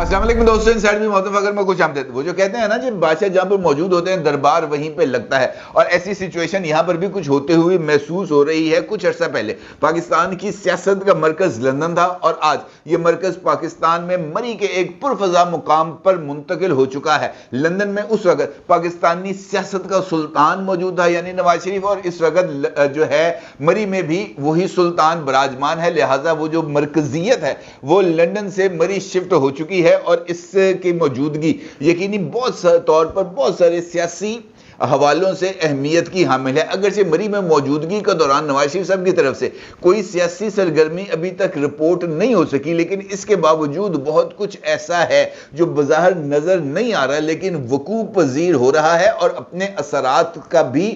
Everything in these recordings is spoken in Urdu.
السلام علیکم دوستوں، انسائیڈ میں محترم اگر میں خوش آمدید۔ وہ جو کہتے ہیں نا جب بادشاہ جہاں پر موجود ہوتے ہیں دربار وہیں پہ لگتا ہے، اور ایسی سچویشن یہاں پر بھی کچھ ہوتے ہوئے محسوس ہو رہی ہے۔ کچھ عرصہ پہلے پاکستان کی سیاست کا مرکز لندن تھا، اور آج یہ مرکز پاکستان میں مری کے ایک پرفضا مقام پر منتقل ہو چکا ہے۔ لندن میں اس وقت پاکستانی سیاست کا سلطان موجود تھا یعنی نواز شریف، اور اس وقت جو ہے مری میں بھی وہی سلطان براجمان ہے، لہٰذا وہ جو مرکزیت ہے وہ لندن سے مری شفٹ ہو چکی ہے، اور اس کی موجودگی یقینی طور پر بہت سارے سیاسی حوالوں سے اہمیت کی حامل ہے۔ اگرچہ مری میں موجودگی کا دوران نواز شریف صاحب کی طرف سے کوئی سیاسی سرگرمی ابھی تک رپورٹ نہیں ہو سکی، لیکن اس کے باوجود بہت کچھ ایسا ہے جو بظاہر نظر نہیں آ رہا لیکن وقوع پذیر ہو رہا ہے، اور اپنے اثرات کا بھی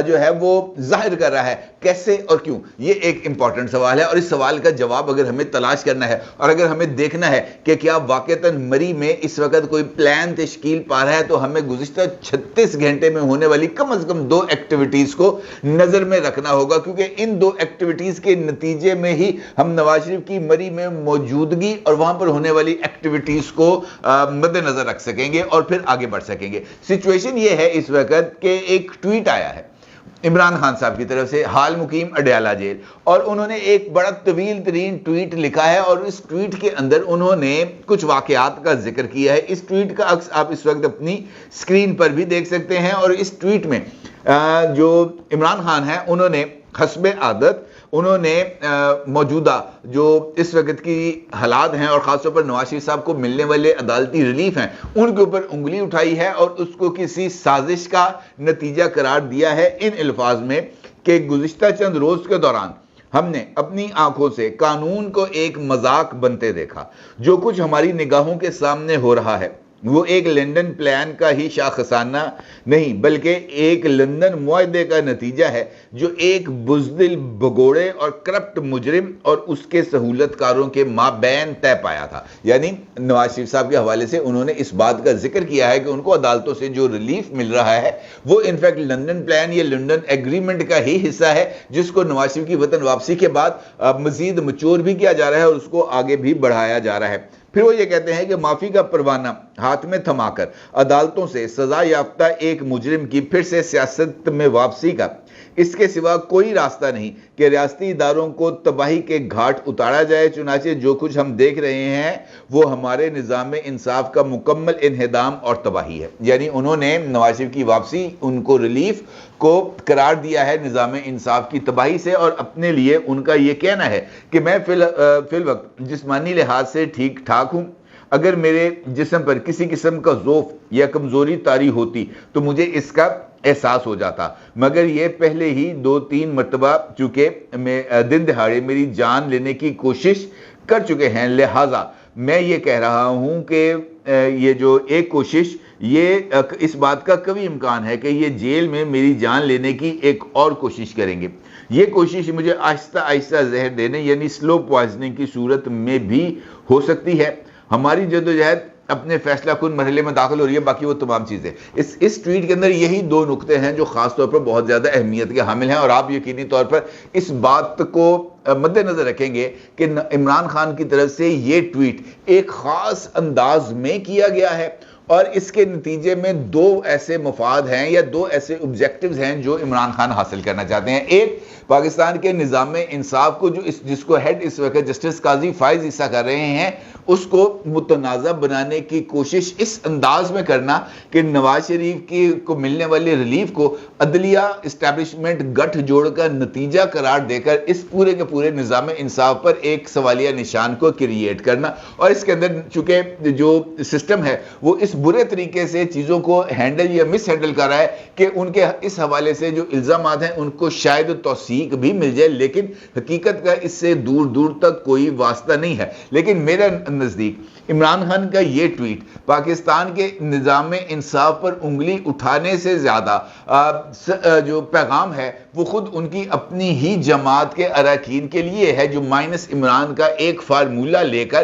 جو ہے وہ ظاہر کر رہا ہے۔ کیسے اور کیوں، یہ ایک امپورٹنٹ سوال ہے، اور اس سوال کا جواب اگر ہمیں تلاش کرنا ہے اور اگر ہمیں دیکھنا ہے کہ کیا واقعتاً مری میں اس وقت کوئی پلان تشکیل پا رہا ہے، تو ہمیں گزشتہ 36 گھنٹے میں ہونے والی کم از کم 2 ایکٹیویٹیز کو نظر میں رکھنا ہوگا، کیونکہ ان 2 ایکٹیویٹیز کے نتیجے میں ہی ہم نواز شریف کی مری میں موجودگی اور وہاں پر ہونے والی ایکٹیویٹیز کو مد نظر رکھ سکیں گے اور پھر آگے بڑھ سکیں گے۔ سچویشن یہ ہے اس وقت کہ ایک ٹویٹ آیا ہے عمران خان صاحب کی طرف سے، حال مقیم اڈیالہ جیل، اور انہوں نے ایک بڑا طویل ترین ٹویٹ لکھا ہے، اور اس ٹویٹ کے اندر انہوں نے کچھ واقعات کا ذکر کیا ہے۔ اس ٹویٹ کا عکس آپ اس وقت اپنی سکرین پر بھی دیکھ سکتے ہیں، اور اس ٹویٹ میں جو عمران خان ہیں انہوں نے حسب عادت انہوں نے موجودہ جو اس وقت کی حالات ہیں اور خاص طور پر نواز شریف صاحب کو ملنے والے عدالتی ریلیف ہیں ان کے اوپر انگلی اٹھائی ہے، اور اس کو کسی سازش کا نتیجہ قرار دیا ہے ان الفاظ میں کہ گزشتہ چند روز کے دوران ہم نے اپنی آنکھوں سے قانون کو ایک مذاق بنتے دیکھا۔ جو کچھ ہماری نگاہوں کے سامنے ہو رہا ہے وہ ایک لندن پلان کا ہی شاخسانہ نہیں بلکہ ایک لندن معاہدے کا نتیجہ ہے جو ایک بزدل، بھگوڑے اور کرپٹ مجرم اور اس کے سہولت کاروں کے مابین طے پایا تھا۔ یعنی نواز شریف صاحب کے حوالے سے انہوں نے اس بات کا ذکر کیا ہے کہ ان کو عدالتوں سے جو ریلیف مل رہا ہے وہ انفیکٹ لندن پلان یا لندن ایگریمنٹ کا ہی حصہ ہے، جس کو نواز شریف کی وطن واپسی کے بعد مزید مچور بھی کیا جا رہا ہے اور اس کو آگے بھی بڑھایا جا رہا ہے۔ پھر وہ یہ کہتے ہیں کہ معافی کا پروانہ ہاتھ میں تھما کر عدالتوں سے سزا یافتہ ایک مجرم کی پھر سے سیاست میں واپسی کا اس کے سوا کوئی راستہ نہیں کہ ریاستی اداروں کو تباہی کے گھاٹ اتارا جائے۔ چنانچہ جو کچھ ہم دیکھ رہے ہیں وہ ہمارے نظام انصاف کا مکمل انہدام اور تباہی ہے۔ یعنی انہوں نے نواز شریف کی واپسی ان کو ریلیف کو قرار دیا ہے نظام انصاف کی تباہی سے، اور اپنے لیے ان کا یہ کہنا ہے کہ میں فی الوقت جسمانی لحاظ سے ٹھیک ٹھاک ہوں۔ اگر میرے جسم پر کسی قسم کا ضعف یا کمزوری طاری ہوتی تو مجھے اس کا احساس ہو جاتا، مگر یہ پہلے ہی 2-3 مرتبہ چونکہ میں دن دہاڑے میری جان لینے کی کوشش کر چکے ہیں، لہٰذا میں یہ کہہ رہا ہوں کہ یہ جو ایک کوشش، یہ اس بات کا کبھی امکان ہے کہ یہ جیل میں میری جان لینے کی ایک اور کوشش کریں گے۔ یہ کوشش مجھے آہستہ آہستہ زہر دینے یعنی سلو پوائزننگ کی صورت میں بھی ہو سکتی ہے۔ ہماری جدوجہد اپنے فیصلہ کن مرحلے میں داخل ہو رہی ہے، باقی وہ تمام چیزیں۔ اس ٹویٹ کے اندر یہی 2 نقطے ہیں جو خاص طور پر بہت زیادہ اہمیت کے حامل ہیں، اور آپ یقینی طور پر اس بات کو مد نظر رکھیں گے کہ عمران خان کی طرف سے یہ ٹویٹ ایک خاص انداز میں کیا گیا ہے، اور اس کے نتیجے میں 2 ایسے مفاد ہیں یا 2 ایسے آبجیکٹیوز ہیں جو عمران خان حاصل کرنا چاہتے ہیں۔ ایک، پاکستان کے نظام انصاف کو جس کو ہیڈ اس وقت جسٹس قاضی فائز عیسیٰ کر رہے ہیں، اس کو متنازع بنانے کی کوشش اس انداز میں کرنا کہ نواز شریف کو ملنے والے ریلیف کو عدلیہ اسٹیبلشمنٹ گٹھ جوڑ کا نتیجہ قرار دے کر اس پورے کے پورے نظام انصاف پر ایک سوالیہ نشان کو کریٹ کرنا، اور اس کے اندر چونکہ جو سسٹم ہے وہ اس برے طریقے سے چیزوں کو ہینڈل یا مس ہینڈل کر رہا ہے کہ ان کے اس حوالے سے جو الزامات ہیں ان کو شاید توثیق بھی مل جائے، لیکن حقیقت کا اس سے دور دور تک کوئی واسطہ نہیں ہے۔ لیکن میرے نزدیک عمران خان کا یہ ٹویٹ پاکستان کے نظام انصاف پر انگلی اٹھانے سے زیادہ جو پیغام ہے وہ خود ان کی اپنی ہی جماعت کے اراکین کے لیے ہے، جو مائنس عمران کا ایک فارمولہ لے کر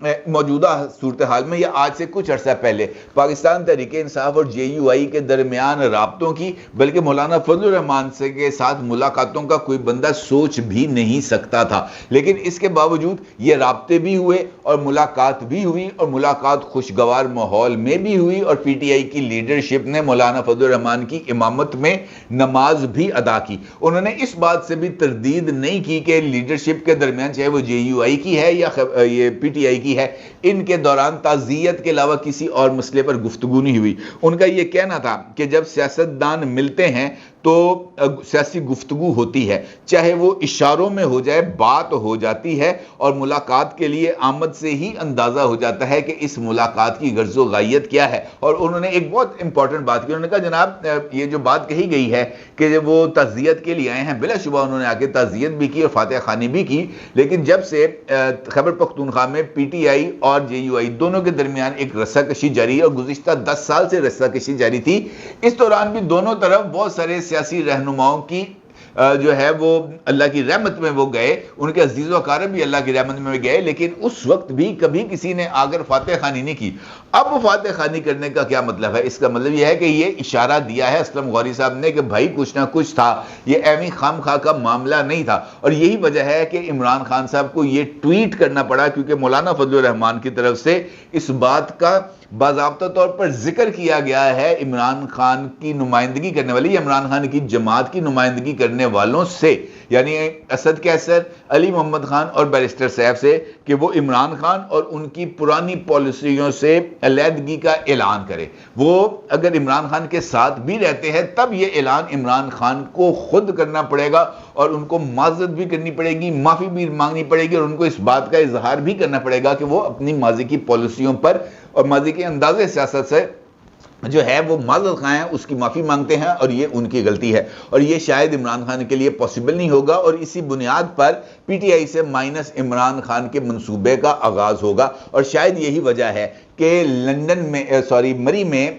موجودہ صورتحال میں یا آج سے کچھ عرصہ پہلے پاکستان تحریک انصاف اور JUI کے درمیان رابطوں کی بلکہ مولانا فضل الرحمان سے کے ساتھ ملاقاتوں کا کوئی بندہ سوچ بھی نہیں سکتا تھا، لیکن اس کے باوجود یہ رابطے بھی ہوئے اور ملاقات بھی ہوئی اور ملاقات خوشگوار ماحول میں بھی ہوئی، اور PTI کی لیڈرشپ نے مولانا فضل الرحمان کی امامت میں نماز بھی ادا کی۔ انہوں نے اس بات سے بھی تردید نہیں کی کہ لیڈرشپ کے درمیان چاہے وہ JUI کی ہے یا یہ PTI کی ہے، ان کے دوران تعزیت کے علاوہ کسی اور مسئلے پر گفتگو نہیں ہوئی۔ ان کا یہ کہنا تھا کہ جب سیاستدان ملتے ہیں تو سیاسی گفتگو ہوتی ہے، چاہے وہ اشاروں میں ہو جائے بات ہو جاتی ہے، اور ملاقات کے لیے آمد سے ہی اندازہ ہو جاتا ہے کہ اس ملاقات کی غرض و غایت کیا ہے۔ اور انہوں نے ایک بہت امپورٹنٹ بات کی، انہوں نے کہا جناب یہ جو بات کہی گئی ہے کہ جب وہ تعزیت کے لیے آئے ہیں، بلا شبہ انہوں نے آ کے تعزیت بھی کی اور فاتحہ خوانی بھی کی، لیکن جب سے خیبر پختونخوا میں PTI اور JUI دونوں کے درمیان ایک رسہ کشی جاری ہے، اور گزشتہ 10 سال سے رسہ کشی جاری تھی، اس دوران بھی دونوں طرف بہت سارے سیاسی رہنماؤں کی جو ہے وہ اللہ کی رحمت میں وہ گئے، ان کے عزیز و اقارب بھی اللہ کی رحمت میں گئے، لیکن اس وقت بھی کبھی کسی نے آگر فاتح خانی نہیں کی۔ اب فاتح خانی کرنے کا کیا مطلب ہے؟ اس کا مطلب یہ ہے کہ یہ اشارہ دیا ہے اسلم غوری صاحب نے کہ بھائی کچھ نہ کچھ تھا، یہ ایویں خام خواہ کا معاملہ نہیں تھا، اور یہی وجہ ہے کہ عمران خان صاحب کو یہ ٹویٹ کرنا پڑا، کیونکہ مولانا فضل الرحمان کی طرف سے اس بات کا باضابطہ طور پر ذکر کیا گیا ہے عمران خان کی نمائندگی کرنے والی، عمران خان کی جماعت کی نمائندگی کرنے والوں سے، یعنی اسد کیسر، علی محمد خان اور بیرسٹر سیف سے، کہ وہ عمران خان اور ان کی پرانی پالیسیوں سے علیحدگی کا اعلان کرے۔ وہ اگر عمران خان کے ساتھ بھی رہتے ہیں تب یہ اعلان عمران خان کو خود کرنا پڑے گا، اور ان کو معذرت بھی کرنی پڑے گی، معافی بھی مانگنی پڑے گی، اور ان کو اس بات کا اظہار بھی کرنا پڑے گا کہ وہ اپنی ماضی کی پالیسیوں پر اور ماضی کے انداز سیاست سے جو ہے وہ معذرت خواہ ہیں، اس کی معافی مانگتے ہیں، اور یہ ان کی غلطی ہے، اور یہ شاید عمران خان کے لیے پاسبل نہیں ہوگا، اور اسی بنیاد پر PTI سے مائنس عمران خان کے منصوبے کا آغاز ہوگا۔ اور شاید یہی وجہ ہے کہ مری میں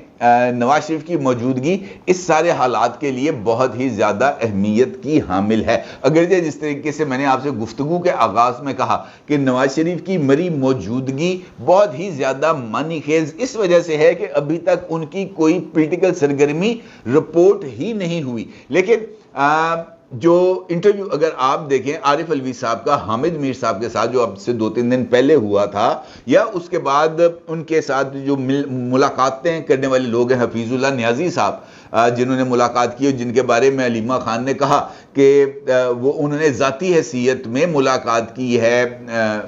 نواز شریف کی موجودگی اس سارے حالات کے لیے بہت ہی زیادہ اہمیت کی حامل ہے۔ اگرچہ جس طریقے سے میں نے آپ سے گفتگو کے آغاز میں کہا کہ نواز شریف کی مری موجودگی بہت ہی زیادہ معنی خیز اس وجہ سے ہے کہ ابھی تک ان کی کوئی پولیٹیکل سرگرمی رپورٹ ہی نہیں ہوئی، لیکن جو انٹرویو اگر آپ دیکھیں عارف علوی صاحب کا حامد میر صاحب کے ساتھ جو اب سے 2-3 دن پہلے ہوا تھا، یا اس کے بعد ان کے ساتھ جو ملاقاتیں کرنے والے لوگ ہیں، حفیظ اللہ نیازی صاحب جنہوں نے ملاقات کی، جن کے بارے میں علیمہ خان نے کہا کہ وہ انہوں نے ذاتی حیثیت میں ملاقات کی ہے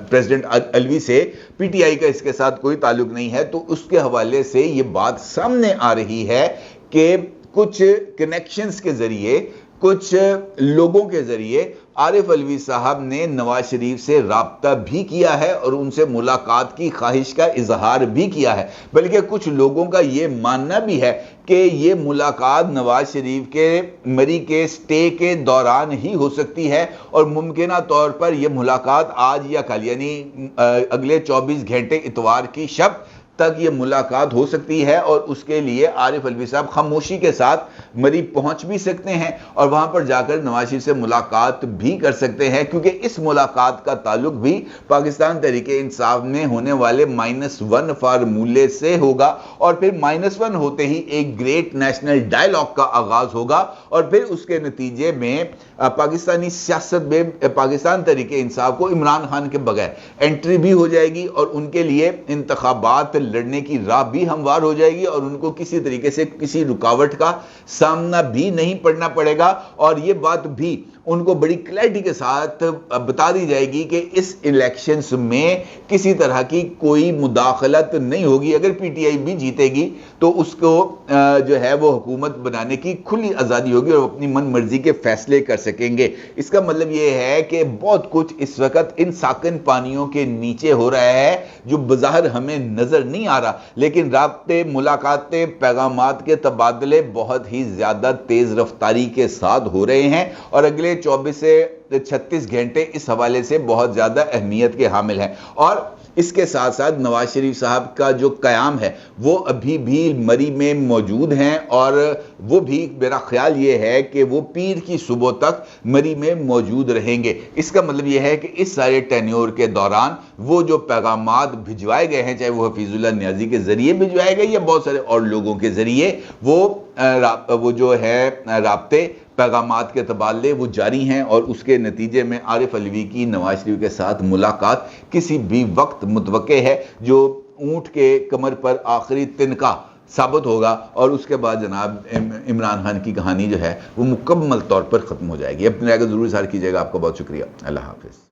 پریزیڈنٹ علوی سے، PTI کا اس کے ساتھ کوئی تعلق نہیں ہے، تو اس کے حوالے سے یہ بات سامنے آ رہی ہے کہ کچھ کنیکشنز کے ذریعے، کچھ لوگوں کے ذریعے عارف علوی صاحب نے نواز شریف سے رابطہ بھی کیا ہے اور ان سے ملاقات کی خواہش کا اظہار بھی کیا ہے، بلکہ کچھ لوگوں کا یہ ماننا بھی ہے کہ یہ ملاقات نواز شریف کے مری کے سٹے کے دوران ہی ہو سکتی ہے، اور ممکنہ طور پر یہ ملاقات آج یا کل، یعنی اگلے 24 گھنٹے اتوار کی شب تک یہ ملاقات ہو سکتی ہے، اور اس کے لیے عارف علوی صاحب خاموشی کے ساتھ مری پہنچ بھی سکتے ہیں اور وہاں پر جا کر نواز شریف سے ملاقات بھی کر سکتے ہیں، کیونکہ اس ملاقات کا تعلق بھی پاکستان تحریک انصاف میں ہونے والے -1 فارمولے سے ہوگا، اور پھر -1 ہوتے ہی ایک گریٹ نیشنل ڈائیلاگ کا آغاز ہوگا، اور پھر اس کے نتیجے میں پاکستانی سیاست میں پاکستان تحریک انصاف کو عمران خان کے بغیر انٹری بھی ہو جائے گی، اور ان کے لیے انتخابات لڑنے کی راہ بھی ہموار ہو جائے گی، اور ان کو کسی طریقے سے کسی رکاوٹ کا سامنا بھی نہیں پڑنا پڑے گا، اور یہ بات بھی ان کو بڑی کلیئرٹی کے ساتھ بتا دی جائے گی کہ اس الیکشنز میں کسی طرح کی کوئی مداخلت نہیں ہوگی۔ اگر PTI بھی جیتے گی تو اس کو جو ہے وہ حکومت بنانے کی کھلی آزادی ہوگی اور اپنی من مرضی کے فیصلے کر سکیں گے۔ اس کا مطلب یہ ہے کہ بہت کچھ اس وقت ان ساکن پانیوں کے نیچے ہو رہا ہے جو بظاہر ہمیں نظر نہیں آ رہا، لیکن رابطے، ملاقاتیں، پیغامات کے تبادلے بہت ہی زیادہ تیز رفتاری کے ساتھ ہو رہے ہیں، اور اگلے 24 سے 36 گھنٹے اس حوالے سے بہت زیادہ اہمیت کے حامل ہیں۔ اور اس کے ساتھ ساتھ نواز شریف صاحب کا جو قیام ہے وہ ابھی بھی مری میں موجود ہیں، اور وہ بھی میرا خیال یہ ہے کہ وہ پیر کی صبح تک مری میں موجود رہیں گے۔ اس کا مطلب یہ ہے کہ اس سارے ٹینیور کے دوران وہ جو پیغامات بھجوائے گئے ہیں، چاہے وہ حفیظ اللہ نیازی کے ذریعے بھجوائے گئے یا بہت سارے اور لوگوں کے ذریعے، وہ جو ہے رابطے پیغامات کے تبادلے وہ جاری ہیں، اور اس کے نتیجے میں عارف علوی کی نواز شریف کے ساتھ ملاقات کسی بھی وقت متوقع ہے، جو اونٹ کے کمر پر آخری تنکا ثابت ہوگا، اور اس کے بعد جناب عمران خان کی کہانی جو ہے وہ مکمل طور پر ختم ہو جائے گی۔ اپنی رائے کو ضرور اظہار کیجیے گا۔ آپ کا بہت شکریہ۔ اللہ حافظ۔